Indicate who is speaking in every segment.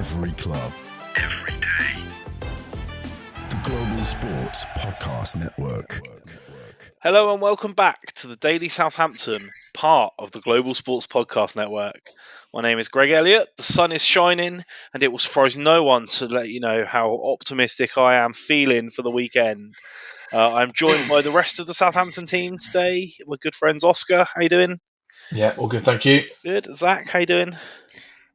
Speaker 1: Every club. Every day. The Global Sports Podcast Network.
Speaker 2: Hello and welcome back to the Daily Southampton, part of the Global Sports Podcast Network. My name is Greg Elliott, the sun is shining, and it will surprise no one to let you know how optimistic I am feeling for the weekend. I'm joined by the rest of the Southampton team today, my good friends Oscar, how you doing?
Speaker 3: Yeah, all good, thank you.
Speaker 2: Good. Zach, how you doing?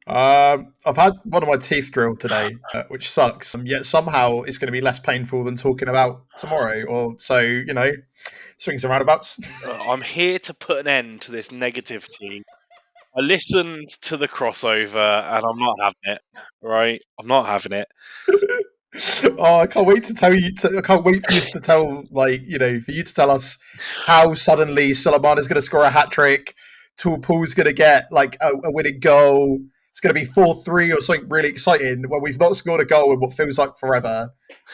Speaker 4: I've had one of my teeth drilled today, which sucks. Yet somehow it's going to be less painful than talking about tomorrow. Or so, swings and roundabouts.
Speaker 2: I'm here to put an end to this negativity. I listened to the crossover and I'm not having it, right? I'm not having it.
Speaker 4: Oh, I can't wait to tell you. I can't wait for you to tell, for you to tell us how suddenly Suleiman is going to score a hat trick. Paul's going to get a winning goal. It's going to be 4-3 or something really exciting when we've not scored a goal in what feels like forever,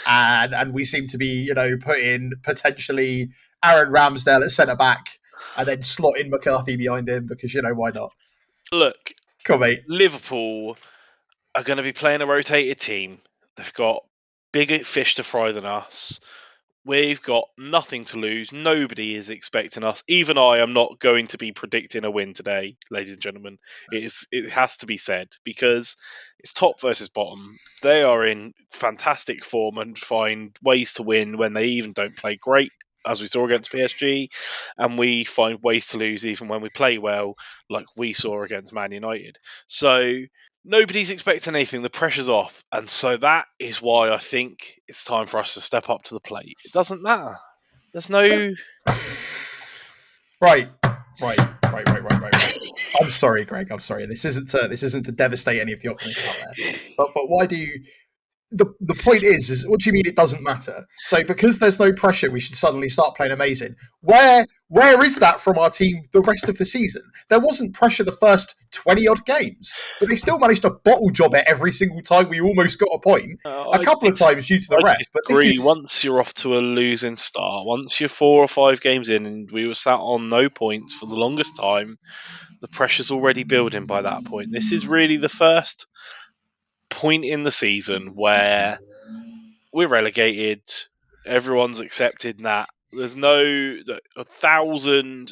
Speaker 4: and we seem to be, putting potentially Aaron Ramsdale at centre back and then slotting McCarthy behind him because why not?
Speaker 2: Look,
Speaker 4: come on, mate.
Speaker 2: Liverpool are going to be playing a rotated team. They've got bigger fish to fry than us. We've got nothing to lose. Nobody is expecting us. Even I am not going to be predicting a win today, ladies and gentlemen. It has to be said because it's top versus bottom. They are in fantastic form and find ways to win when they even don't play great, as we saw against PSG, and we find ways to lose even when we play well, like we saw against Man United. So nobody's expecting anything. The pressure's off. And so that is why I think it's time for us to step up to the plate. It doesn't matter. There's no...
Speaker 4: Right. I'm sorry, Greg. I'm sorry. This isn't to devastate any of the optimists out there. But why do you... The point is what do you mean it doesn't matter? So because there's no pressure, we should suddenly start playing amazing. Where is that from our team the rest of the season? There wasn't pressure the first 20-odd games, but they still managed to bottle job it every single time we almost got a point. A couple of times due to the ref. But
Speaker 2: once you're off to a losing start, once you're 4 or 5 games in and we were sat on no points for the longest time, the pressure's already building by that point. This is really the first point in the season where we're relegated, everyone's accepted that. There's no 1,000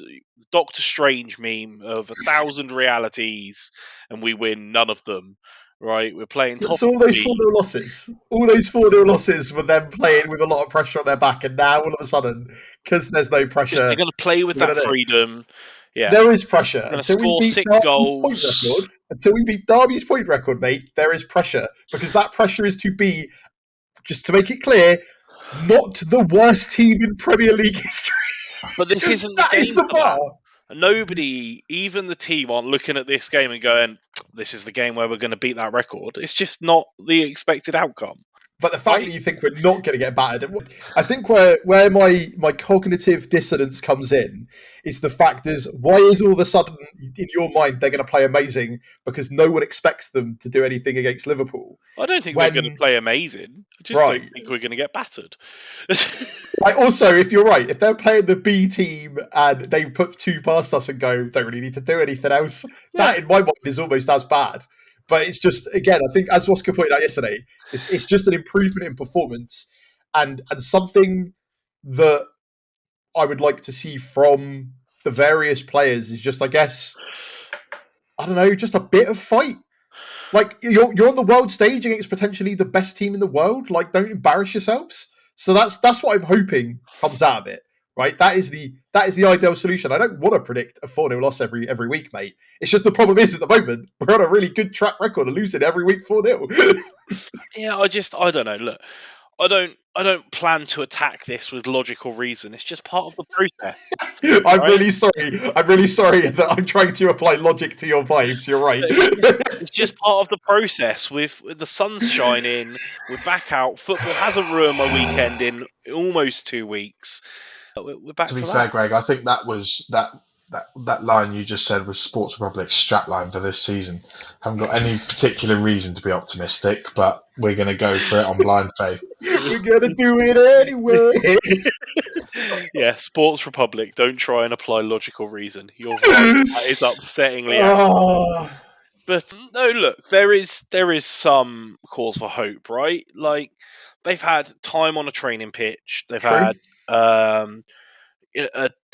Speaker 2: Doctor Strange meme of 1,000 realities and we win none of them, right? We're playing top.
Speaker 4: So all those 4-0 losses were them playing with a lot of pressure on their back, and now all of a sudden, because there's no pressure,
Speaker 2: they're going to play with that freedom. Yeah,
Speaker 4: there is pressure.
Speaker 2: Until we beat 6 goals.
Speaker 4: Until we beat Derby's point record, mate, there is pressure. Because that pressure is to be, just to make it clear, not the worst team in Premier League history.
Speaker 2: But this isn't the
Speaker 4: that
Speaker 2: game.
Speaker 4: Is the bar.
Speaker 2: Nobody, even the team, aren't looking at this game and going, this is the game where we're going to beat that record. It's just not the expected outcome.
Speaker 4: But the fact that you think we're not going to get battered, I think where my cognitive dissonance comes in is the fact is, why is all of a sudden in your mind they're going to play amazing because no one expects them to do anything against Liverpool?
Speaker 2: I don't think they're going to play amazing. I just don't think we're going to get battered.
Speaker 4: Also, if you're right, if they're playing the B team and they put 2 past us and go, don't really need to do anything else, that in my mind is almost as bad. But it's just, again, I think, as Oscar pointed out yesterday, it's just an improvement in performance and something that I would like to see from the various players is just, I guess, I don't know, just a bit of fight. Like, you're on the world stage against potentially the best team in the world. Like, don't embarrass yourselves. So that's what I'm hoping comes out of it. Right, that is the ideal solution. I don't want to predict a 4-0 loss every week, mate. It's just the problem is at the moment we're on a really good track record of losing every week 4-0.
Speaker 2: Yeah, I don't know. Look, I don't plan to attack this with logical reason. It's just part of the process.
Speaker 4: I'm really sorry that I'm trying to apply logic to your vibes. You're right.
Speaker 2: It's just part of the process. With the sun's shining, we're back out. Football hasn't ruined my weekend in almost 2 weeks. We're back
Speaker 3: to be
Speaker 2: to
Speaker 3: fair,
Speaker 2: that.
Speaker 3: Greg, I think that was that line you just said was Sports Republic's strapline for this season. Haven't got any particular reason to be optimistic, but we're going to go for it on blind faith.
Speaker 4: We're going to do it anyway.
Speaker 2: Yeah, Sports Republic, don't try and apply logical reason. You're right. That is upsettingly accurate. But no, look, there is some cause for hope, right? Like they've had time on a training pitch. They've
Speaker 4: True.
Speaker 2: had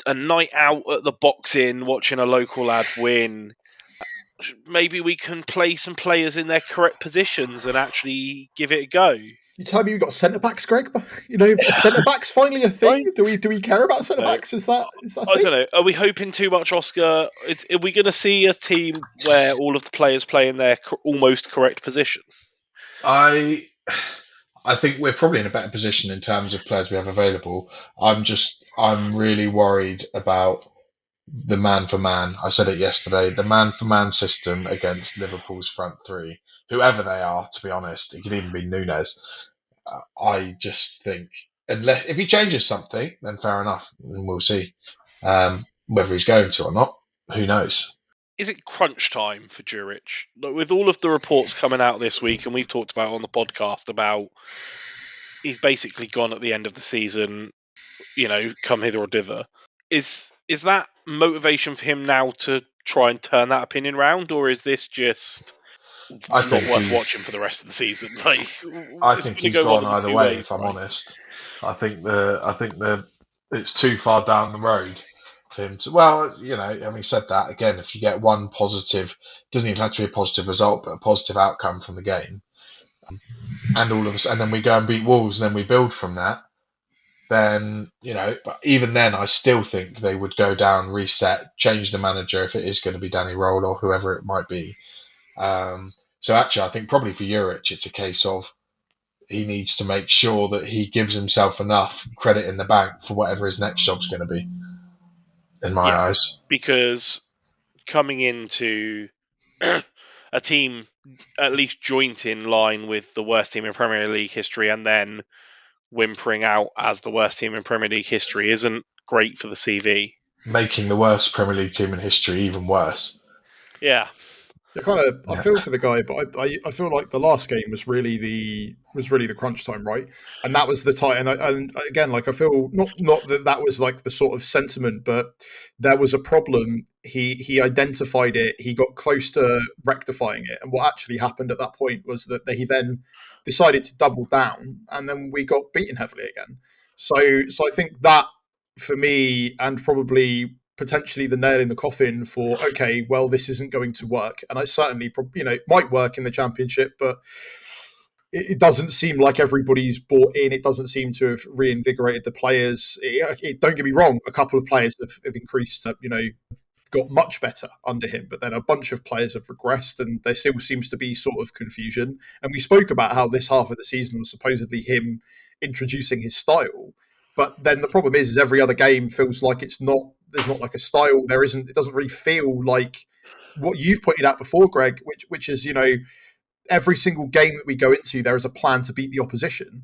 Speaker 2: a night out at the box-in watching a local lad win. Maybe we can play some players in their correct positions and actually give it a go.
Speaker 4: You tell me we've got centre backs, Greg. You know, are centre backs finally a thing?
Speaker 2: Right.
Speaker 4: Do we care about centre
Speaker 2: No.
Speaker 4: backs? Is that a
Speaker 2: I
Speaker 4: thing?
Speaker 2: don't know. Are we hoping too much, Oscar? Are we going to see a team where all of the players play in their almost correct position?
Speaker 3: I think we're probably in a better position in terms of players we have available. I'm really worried about the man for man. I said it yesterday. The man for man system against Liverpool's front three, whoever they are, to be honest, it could even be Nunes. I just think unless if he changes something, then fair enough, and we'll see whether he's going to or not. Who knows?
Speaker 2: Is it crunch time for Juric? Like, with all of the reports coming out this week, and we've talked about on the podcast about he's basically gone at the end of the season, come hither or dither. Is that motivation for him now to try and turn that opinion round, or is this just not worth watching for the rest of the season? Like,
Speaker 3: I think he's gone either way. If I'm
Speaker 2: right?
Speaker 3: honest, I think it's too far down the road for him to. Well, having said that, again, if you get one positive, doesn't even have to be a positive result, but a positive outcome from the game, and then we go and beat Wolves, and then we build from that. Then but even then, I still think they would go down, reset, change the manager if it is going to be Danny Roll or whoever it might be. So actually, I think probably for Juric, it's a case of he needs to make sure that he gives himself enough credit in the bank for whatever his next job's going to be, in my eyes.
Speaker 2: Because coming into a team at least joint in line with the worst team in Premier League history and then whimpering out as the worst team in Premier League history isn't great for the CV.
Speaker 3: Making the worst Premier League team in history even worse.
Speaker 2: Yeah.
Speaker 4: I feel for the guy, but I feel like the last game was really the crunch time, right? And that was the time. And again, like I feel not that was like the sort of sentiment, but there was a problem. He identified it. He got close to rectifying it, and what actually happened at that point was that he then decided to double down, and then we got beaten heavily again. So I think that for me, and probably potentially the nail in the coffin for, okay, well, this isn't going to work. And I certainly, it might work in the Championship, but it doesn't seem like everybody's bought in. It doesn't seem to have reinvigorated the players. Don't get me wrong, a couple of players have increased, got much better under him, but then a bunch of players have regressed, and there still seems to be sort of confusion. And we spoke about how this half of the season was supposedly him introducing his style. But then the problem is every other game feels like there's not like a style. It doesn't really feel like what you've pointed out before, Greg, which is, every single game that we go into, there is a plan to beat the opposition.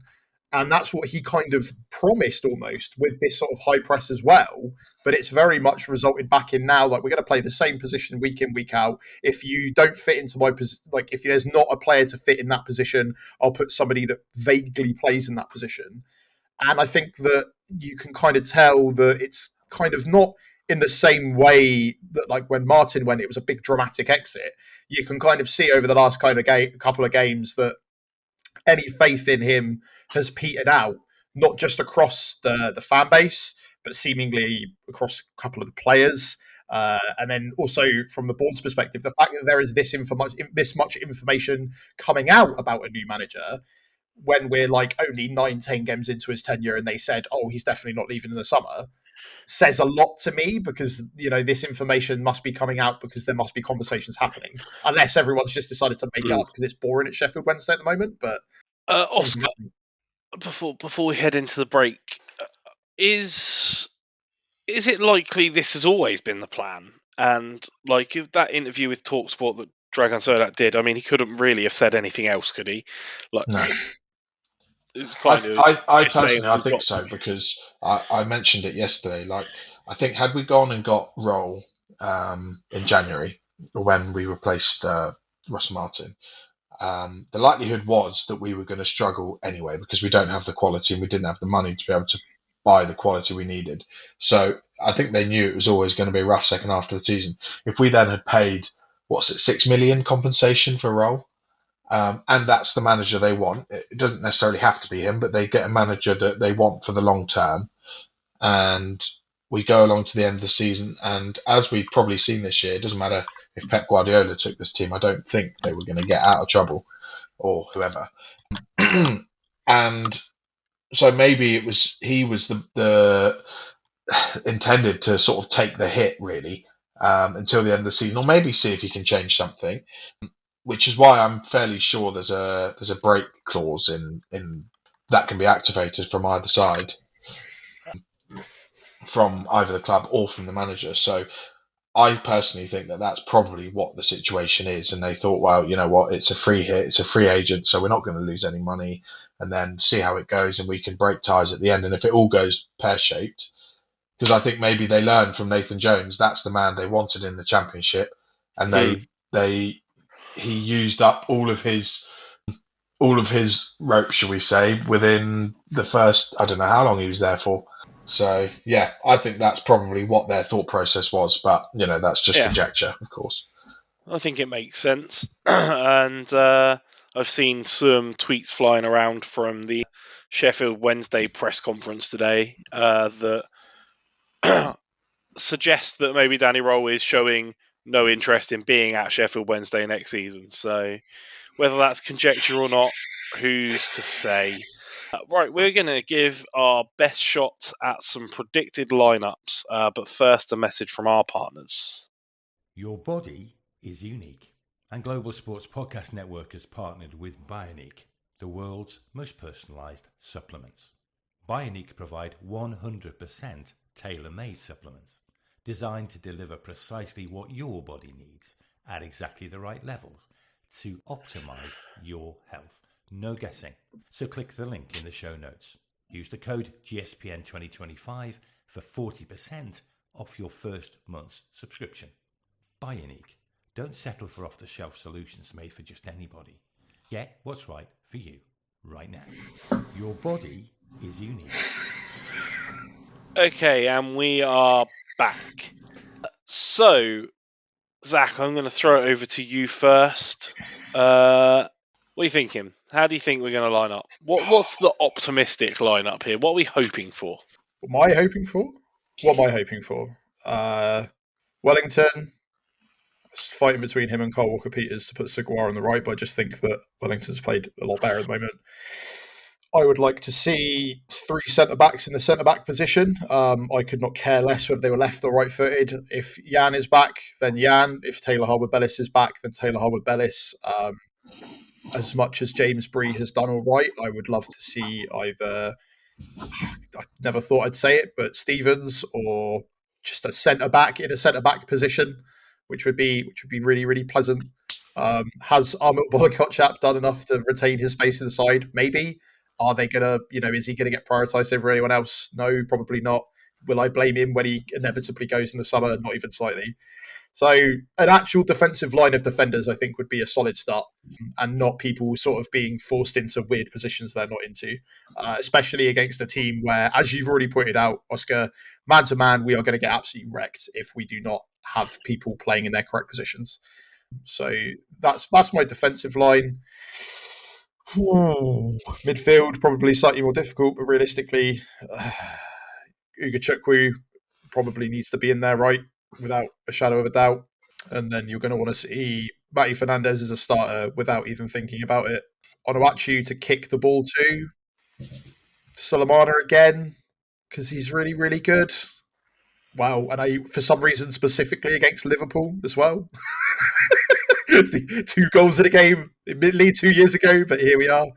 Speaker 4: And that's what he kind of promised almost with this sort of high press as well. But it's very much resulted back in now, like we're going to play the same position week in, week out. If you don't fit into my position, like if there's not a player to fit in that position, I'll put somebody that vaguely plays in that position. And I think that you can kind of tell that it's kind of not in the same way that like when Martin went, it was a big dramatic exit. You can kind of see over the last kind of couple of games that any faith in him has petered out, not just across the fan base, but seemingly across a couple of the players. And then also from the board's perspective, the fact that there is this much information coming out about a new manager when we're like only 9-10 games into his tenure and they said, oh, he's definitely not leaving in the summer, says a lot to me, because this information must be coming out because there must be conversations happening, unless everyone's just decided to make it up because it's boring at Sheffield Wednesday at the moment. But
Speaker 2: Oscar, before we head into the break, is it likely this has always been the plan? And like if that interview with TalkSport that Dragan Sodak did, I mean, he couldn't really have said anything else, could he? Like,
Speaker 3: no.
Speaker 2: I
Speaker 3: personally, I think so, because I mentioned it yesterday. Like, I think had we gone and got Roll in January when we replaced Russell Martin, the likelihood was that we were going to struggle anyway, because we don't have the quality and we didn't have the money to be able to buy the quality we needed. So I think they knew it was always going to be a rough second half of the season. If we then had paid 6 million compensation for a role. And that's the manager they want. It doesn't necessarily have to be him, but they get a manager that they want for the long term. And we go along to the end of the season. And as we've probably seen this year, it doesn't matter if Pep Guardiola took this team. I don't think they were going to get out of trouble, or whoever. And so maybe he was the intended to sort of take the hit, really, until the end of the season, or maybe see if he can change something. Which is why I'm fairly sure there's a break clause in that can be activated from either side, from either the club or from the manager. So I personally think that that's probably what the situation is. And they thought, well, you know what, it's a free hit, it's a free agent, so we're not going to lose any money, and then see how it goes, and we can break ties at the end. And if it all goes pear-shaped, because I think maybe they learned from Nathan Jones, that's the man they wanted in the Championship, and he used up all of his rope, shall we say, within the first, I don't know how long he was there for. So yeah, I think that's probably what their thought process was, but that's just conjecture, of course.
Speaker 2: I think it makes sense, and I've seen some tweets flying around from the Sheffield Wednesday press conference today that suggest that maybe Danny Roll is showing no interest in being at Sheffield Wednesday next season. So whether that's conjecture or not, who's to say? Right, we're going to give our best shots at some predicted lineups, but first a message from our partners.
Speaker 5: Your body is unique, and Global Sports Podcast Network has partnered with Bionique, the world's most personalised supplements. Bionique provide 100% tailor-made supplements, designed to deliver precisely what your body needs at exactly the right levels to optimize your health. No guessing. So click the link in the show notes. Use the code GSPN2025 for 40% off your first month's subscription. Bionique. Don't settle for off-the-shelf solutions made for just anybody. Get what's right for you right now. Your body is unique.
Speaker 2: Okay, and we are back. So, Zach, I'm going to throw it over to you first. What are you thinking? How do you think we're going to line up? What's the optimistic lineup here? What are we hoping for?
Speaker 4: What am I hoping for? Wellington. Fighting between him and Kyle Walker-Peters to put Seguar on the right, but I just think that Wellington's played a lot better at the moment. I would like to see 3 centre-backs in the centre-back position. I could not care less whether they were left or right-footed. If Jan is back, then Jan. If Taylor Harwood-Bellis is back, then Taylor Harwood-Bellis. As much as James Bree has done all right, I would love to see either, I never thought I'd say it, but Stevens or just a centre-back in a centre-back position, which would be really, really pleasant. Has Armut Bolakotchap done enough to retain his space in the side? Maybe. Are they going to, is he going to get prioritised over anyone else? No, probably not. Will I blame him when he inevitably goes in the summer? Not even slightly. So an actual defensive line of defenders, I think, would be a solid start, and not people sort of being forced into weird positions they're not into, especially against a team where, as you've already pointed out, Oscar, man-to-man, we are going to get absolutely wrecked if we do not have people playing in their correct positions. So that's my defensive line. Midfield, probably slightly more difficult, but realistically, Ugo Chukwu probably needs to be in there, right? Without a shadow of a doubt. And then you're going to want to see Matty Fernandez as a starter without even thinking about it. Onuachu to kick the ball to. Sulemana again, because he's really, really good. Wow. And for some reason, specifically against Liverpool as well. 2 goals in a game, admittedly 2 years ago, but here we are.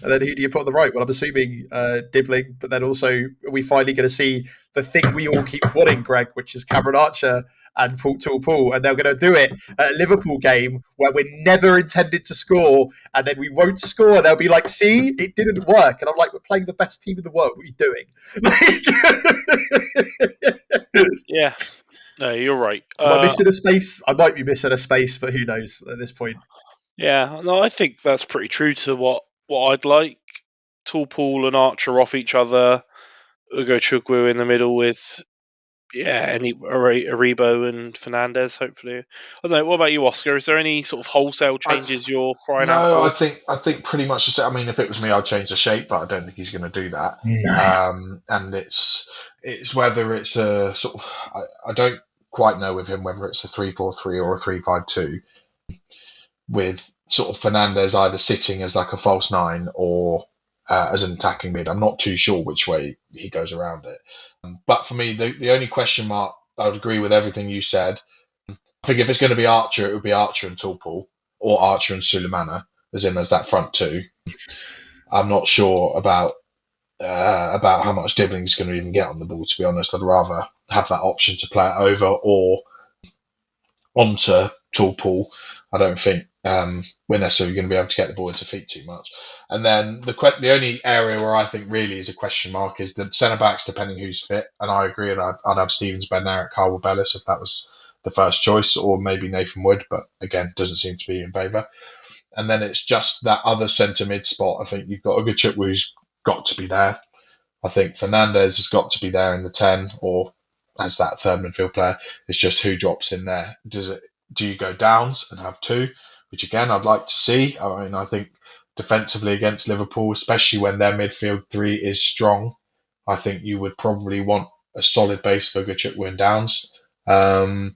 Speaker 4: And then who do you put on the right? Well, I'm assuming Dibbling, but then also are we finally going to see the thing we all keep wanting, Greg, which is Cameron Archer and Paul Toole, and they're going to do it at a Liverpool game where we're never intended to score, and then we won't score. They'll be like, see, it didn't work. And I'm like, we're playing the best team in the world. What are you doing?
Speaker 2: Yeah. No, you're right.
Speaker 4: Am I missing a space? I might be missing a space, but who knows at this point?
Speaker 2: Yeah, no, I think that's pretty true to what I'd like. Toole and Archer off each other. Ugo Chukwu in the middle with, any Aribo and Fernandez, hopefully. I don't know. What about you, Oscar? Is there any sort of wholesale changes you're crying out
Speaker 3: No,
Speaker 2: for?
Speaker 3: I think pretty much the same. I mean, if it was me, I'd change the shape, but I don't think he's going to do that. And it's whether it's a sort of I don't quite know with him whether it's a 3-4-3 or a 3-5-2, with sort of Fernandez either sitting as like a false nine or as an attacking mid. I'm not too sure which way he goes around it. But for me, the only question mark, I would agree with everything you said. I think if it's going to be Archer, it would be Archer and Topol, or Archer and Sulemana, as in as that front two. I'm not sure about how much Dibbling is going to even get on the ball, to be honest. I'd rather have that option to play it over or onto Topol. I don't think we're necessarily going to be able to get the ball into feet too much. And then the only area where I think really is a question mark is the centre backs, depending who's fit. And I agree, and I'd have Stevens, Ben-Narek, Carwell Bellis if that was the first choice, or maybe Nathan Wood, but again, doesn't seem to be in favour. And then it's just that other centre mid spot. I think you've got Ogachukwu who's got to be there. I think Fernandez has got to be there in the 10 or as that third midfield player. It's just who drops in there. Do you go Downs and have two, which again I'd like to see. I mean, I think defensively against Liverpool, especially when their midfield three is strong, I think you would probably want a solid base for Ogachukwu and Downs. Aribo's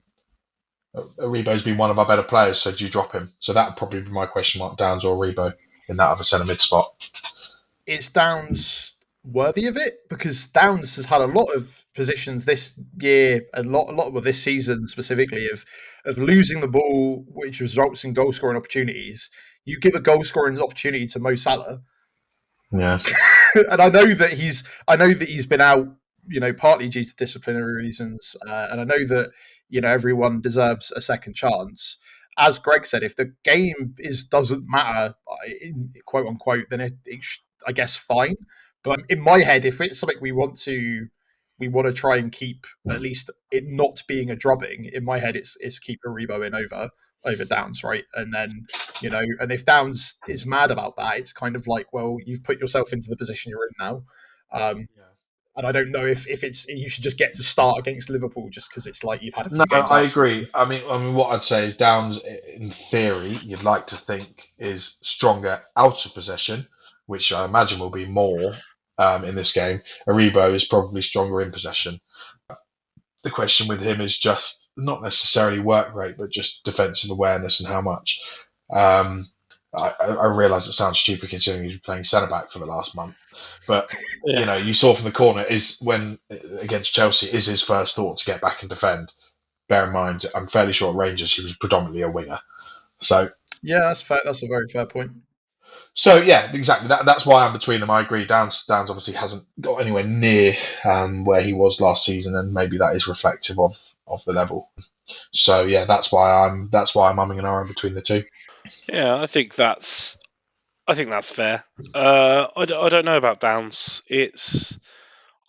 Speaker 3: been one of our better players, so do you drop him? So that would probably be my question mark, Downs or Aribo in that other centre mid spot.
Speaker 4: Is Downs worthy of it? Because Downs has had a lot of positions this year, a lot of this season specifically, of losing the ball, which results in goal scoring opportunities. You give a goal scoring opportunity to Mo Salah,
Speaker 3: Yeah,
Speaker 4: and I know that he's been out, partly due to disciplinary reasons, and I know that everyone deserves a second chance. As Greg said, if the game doesn't matter, quote unquote, then I guess fine. But in my head, if it's something we want to try and keep at least it not being a drubbing, in my head it's keep Aribo in over Downs, right? And then and if Downs is mad about that, it's kind of like, well, you've put yourself into the position you're in now. And I don't know if it's you should just get to start against Liverpool just because it's like you've had a few
Speaker 3: no,
Speaker 4: games.
Speaker 3: I agree. I mean, what I'd say is Downs, in theory, you'd like to think is stronger out of possession, which I imagine will be more in this game. Aribo is probably stronger in possession. The question with him is just not necessarily work rate, but just defensive awareness and how much. I realise it sounds stupid considering he's been playing centre back for the last month, but you saw from the corner is when against Chelsea is his first thought to get back and defend. Bear in mind, I'm fairly sure at Rangers he was predominantly a winger. So
Speaker 4: yeah, that's fair. That's a very fair point.
Speaker 3: So yeah, exactly. That's why I'm between them. I agree. Downs obviously hasn't got anywhere near where he was last season, and maybe that is reflective of the level. So yeah, that's why I'm umming and ahhing between the two.
Speaker 2: Yeah, I think that's fair. I don't know about Downs. I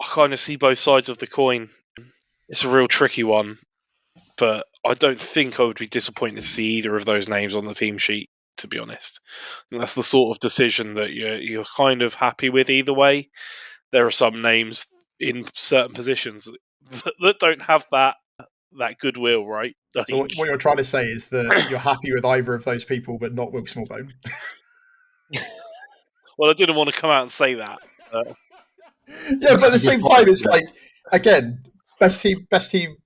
Speaker 2: kind of see both sides of the coin. It's a real tricky one, but I don't think I would be disappointed to see either of those names on the team sheet, to be honest. And that's the sort of decision that you're kind of happy with either way. There are some names in certain positions that don't have that goodwill, right?
Speaker 4: So what you're trying to say is that you're happy with either of those people, but not Will Smallbone.
Speaker 2: Well, I didn't want to come out and say that.
Speaker 4: Yeah, but at the same time, it's like, again, best team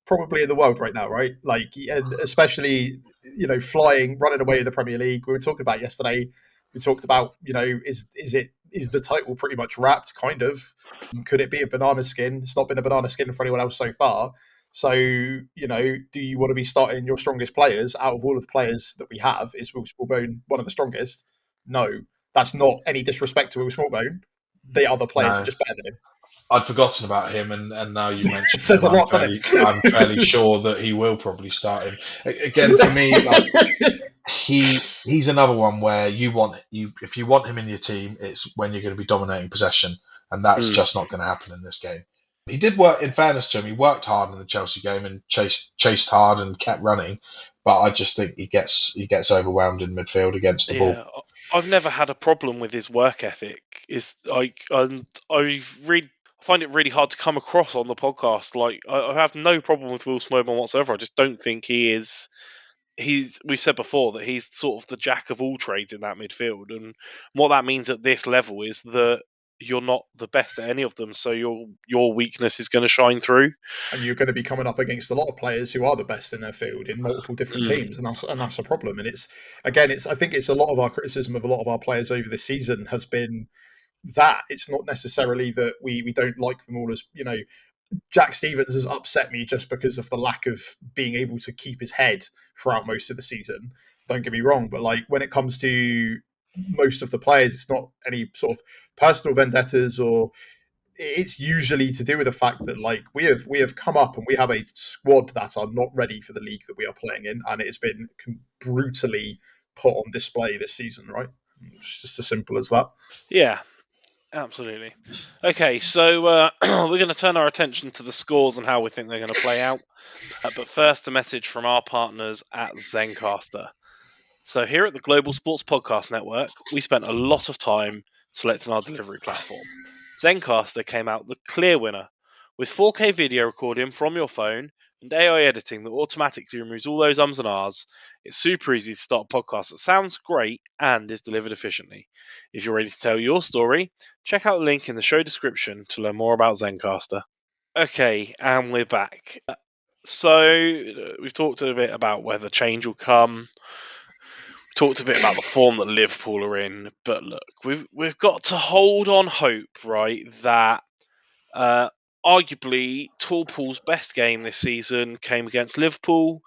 Speaker 4: probably in the world right now, right? Like, and especially, running away with the Premier League. We were talking about yesterday. We talked about, is the title pretty much wrapped? Kind of. Could it be a banana skin? It's not been a banana skin for anyone else so far. So, do you want to be starting your strongest players out of all of the players that we have? Is Will Smallbone one of the strongest? No, that's not any disrespect to Will Smallbone. The other players are just better than him.
Speaker 3: I'd forgotten about him, and now you mentioned
Speaker 4: it says
Speaker 3: him,
Speaker 4: a lot,
Speaker 3: I'm fairly sure that he will probably start him. Again, for me, like, he's another one where if you want him in your team, it's when you're going to be dominating possession, and that's just not going to happen in this game. He did work, in fairness to him, he worked hard in the Chelsea game and chased hard and kept running, but I just think he gets overwhelmed in midfield against the ball.
Speaker 2: I've never had a problem with his work ethic. I've find it really hard to come across on the podcast. Like, I have no problem with Will Smallman whatsoever. I just don't think he is. We've said before that he's sort of the jack of all trades in that midfield, and what that means at this level is that you're not the best at any of them, so your weakness is going to shine through,
Speaker 4: and you're going to be coming up against a lot of players who are the best in their field in multiple different teams, and that's a problem. And I think it's a lot of our criticism of a lot of our players over this season has been that it's not necessarily that we don't like them all. As Jack Stevens has upset me just because of the lack of being able to keep his head throughout most of the season. Don't get me wrong, but like when it comes to most of the players, it's not any sort of personal vendettas, or it's usually to do with the fact that like we have come up and we have a squad that are not ready for the league that we are playing in, and it has been brutally put on display this season, right? It's just as simple as that.
Speaker 2: Yeah. Absolutely. Okay, so we're going to turn our attention to the scores and how we think they're going to play out. But first, a message from our partners at Zencastr. So here at the Global Sports Podcast Network, we spent a lot of time selecting our delivery platform. Zencastr came out the clear winner, with 4K video recording from your phone and AI editing that automatically removes all those ums and ahs. It's super easy to start a podcast that sounds great and is delivered efficiently. If you're ready to tell your story, check out the link in the show description to learn more about Zencastr. Okay, and we're back. So we've talked a bit about whether change will come. We talked a bit about the form that Liverpool are in, but look, we've got to hold on hope, right? That arguably Paul's best game this season came against Liverpool,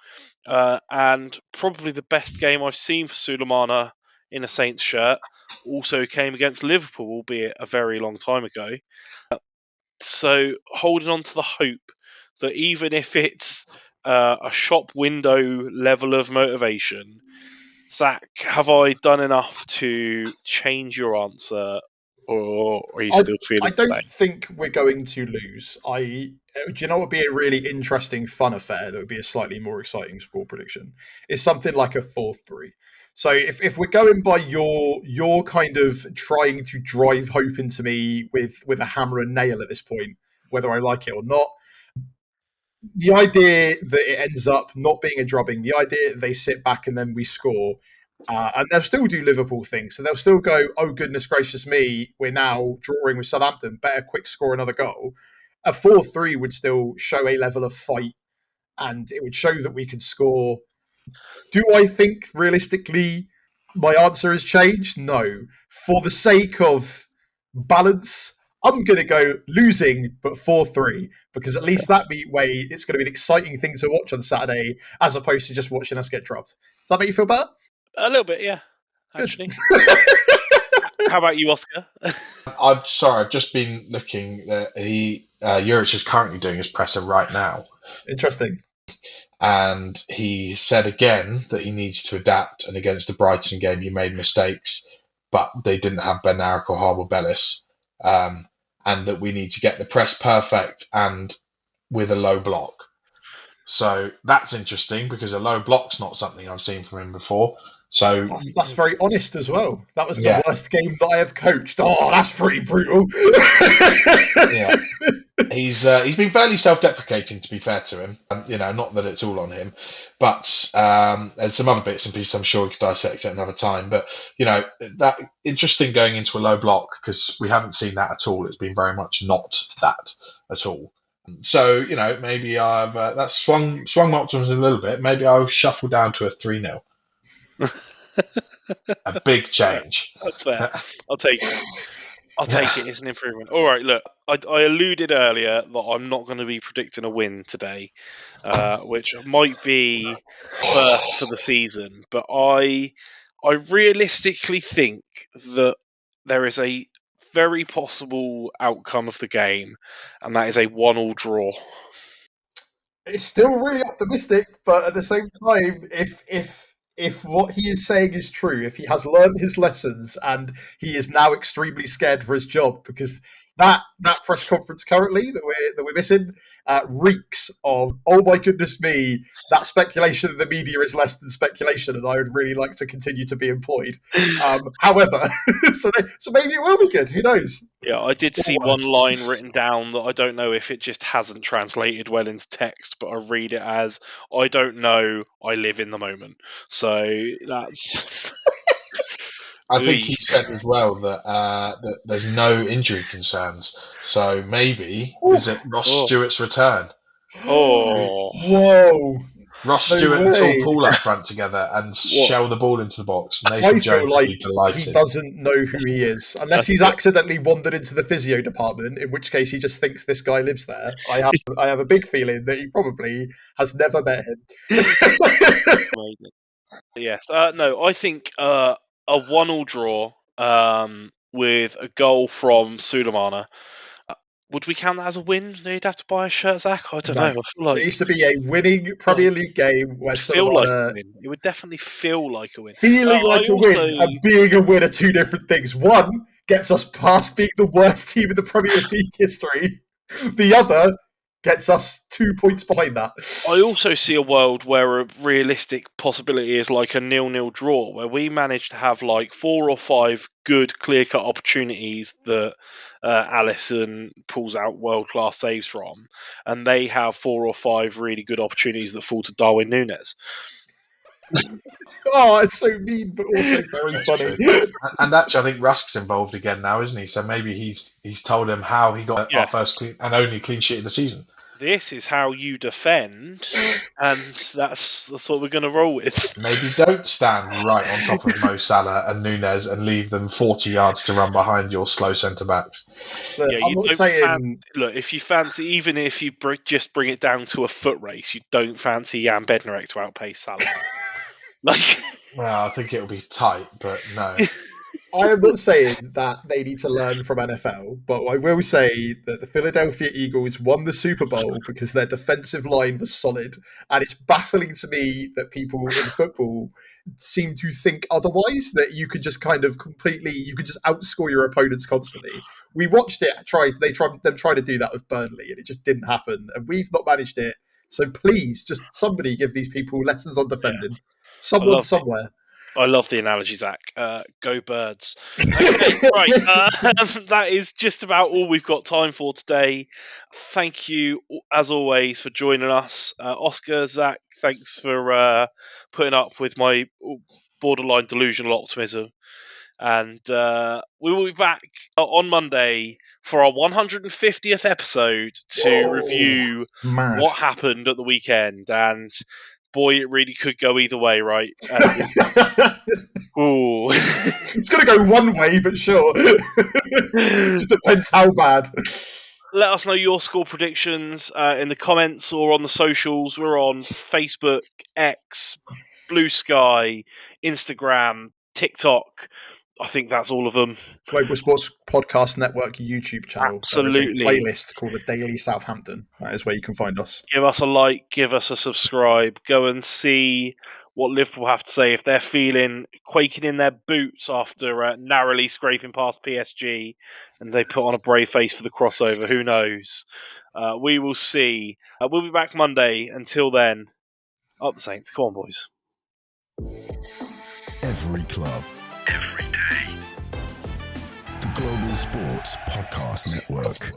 Speaker 2: and probably the best game I've seen for Sulemana in a Saints shirt also came against Liverpool, albeit a very long time ago. So holding on to the hope that even if it's a shop window level of motivation, Zach, have I done enough to change your answer, or are you still feeling the
Speaker 4: I
Speaker 2: same?
Speaker 4: don't think we're going to lose. Do you know what would be a really interesting fun affair that would be a slightly more exciting score prediction? It's something like a 4-3. So if we're going by your kind of trying to drive hope into me with a hammer and nail at this point, whether I like it or not, the idea that it ends up not being a drubbing, the idea that they sit back and then we score, and they'll still do Liverpool things. So they'll still go, oh, goodness gracious me, we're now drawing with Southampton, better quick score another goal. A 4-3 would still show a level of fight, and it would show that we can score. Do I think realistically my answer has changed? No. For the sake of balance, I'm going to go losing, but 4-3, because at least that way it's going to be an exciting thing to watch on Saturday, as opposed to just watching us get dropped. Does that make you feel better?
Speaker 2: A little bit, yeah, actually. How about you, Oscar?
Speaker 3: I've just been looking. Juric is currently doing his presser right now.
Speaker 4: Interesting.
Speaker 3: And he said again that he needs to adapt. And against the Brighton game, he made mistakes, but they didn't have Ben Arrow or Harbour Bellis. And that we need to get the press perfect and with a low block. So that's interesting, because a low block's not something I've seen from him before. So
Speaker 4: that's very honest as well. That was the worst game that I have coached. Oh, that's pretty brutal.
Speaker 3: Yeah. He's been fairly self-deprecating, to be fair to him. Not that it's all on him, but there's some other bits and pieces I'm sure we could dissect at another time. But that interesting going into a low block, because we haven't seen that at all. It's been very much not that at all. So maybe I've that's swung my optimism a little bit. Maybe I'll shuffle down to a 3-0. A big change.
Speaker 2: That's fair. I'll take it. It's an improvement. All right, look, I alluded earlier that I'm not going to be predicting a win today, which might be first for the season, but I realistically think that there is a very possible outcome of the game, and that is a 1-1 draw.
Speaker 4: It's still really optimistic, but at the same time, if what he is saying is true, if he has learned his lessons and he is now extremely scared for his job, because that press conference currently that we're missing reeks of, oh my goodness me, that speculation in the media is less than speculation, and I would really like to continue to be employed. However, so maybe it will be good. Who knows?
Speaker 2: Yeah, I did see one line written down that I don't know if it just hasn't translated well into text, but I read it as, I don't know, I live in the moment. So that's...
Speaker 3: I think he said as well that there's no injury concerns. So maybe, is it Ross Stewart's return?
Speaker 2: Oh.
Speaker 4: Whoa.
Speaker 3: Ross Stewart and Tom Paul up front together and shell the ball into the box. Nathan Jones would be delighted.
Speaker 4: He doesn't know who he is, unless he's accidentally wandered into the physio department, in which case he just thinks this guy lives there. I have a big feeling that he probably has never met him.
Speaker 2: Yes. No, I think a 1-1 draw with a goal from Sulemana. Would we count that as a win? You'd have to buy a shirt, Zach? I don't know. I feel like
Speaker 4: it needs to be a winning Premier League game where Sulemana...
Speaker 2: It would definitely feel like a win.
Speaker 4: Feeling like a win and being a win are two different things. One gets us past being the worst team in the Premier League history. The other gets us 2 points behind that.
Speaker 2: I also see a world where a realistic possibility is like a 0-0 draw, where we manage to have like 4 or 5 good clear-cut opportunities that Alisson pulls out world-class saves from, and they have 4 or 5 really good opportunities that fall to Darwin Núñez.
Speaker 4: Oh, it's so mean, but also very funny.
Speaker 3: And actually, I think Rusk's involved again now, isn't he? So maybe he's told him how he got our first and only clean sheet of the season.
Speaker 2: This is how you defend, and that's what we're going to roll with.
Speaker 3: Maybe don't stand right on top of Mo Salah and Núñez and leave them 40 yards to run behind your slow centre-backs.
Speaker 4: Look, I'm not saying...
Speaker 2: Look, if you fancy, even if you just bring it down to a foot race, you don't fancy Jan Bednarek to outpace Salah.
Speaker 3: Well, I think it'll be tight, but no.
Speaker 4: I am not saying that they need to learn from NFL, but I will say that the Philadelphia Eagles won the Super Bowl because their defensive line was solid. And it's baffling to me that people in football seem to think otherwise, that you could just kind of you could just outscore your opponents constantly. We watched it, they tried to do that with Burnley, and it just didn't happen. And we've not managed it. So please, just somebody give these people lessons on defending. Yeah. Someone somewhere.
Speaker 2: I love the analogy, Zach. Go Birds. Okay, right. That is just about all we've got time for today. Thank you, as always, for joining us. Oscar, Zach, thanks for putting up with my borderline delusional optimism. And we will be back on Monday for our 150th episode to review what happened at the weekend. And boy, it really could go either way, right? Ooh.
Speaker 4: It's going to go one way, but sure. Just depends how bad.
Speaker 2: Let us know your score predictions in the comments or on the socials. We're on Facebook, X, Blue Sky, Instagram, TikTok. I think that's all of them.
Speaker 4: Global Sports Podcast Network YouTube channel.
Speaker 2: Absolutely.
Speaker 4: There is a playlist called The Daily Southampton. That is where you can find us.
Speaker 2: Give us a like, give us a subscribe. Go and see what Liverpool have to say if they're feeling quaking in their boots after narrowly scraping past PSG and they put on a brave face for the crossover. Who knows? We will see. We'll be back Monday. Until then, up the Saints. Come on, boys.
Speaker 1: Every club, every day. The Global Sports Podcast Network.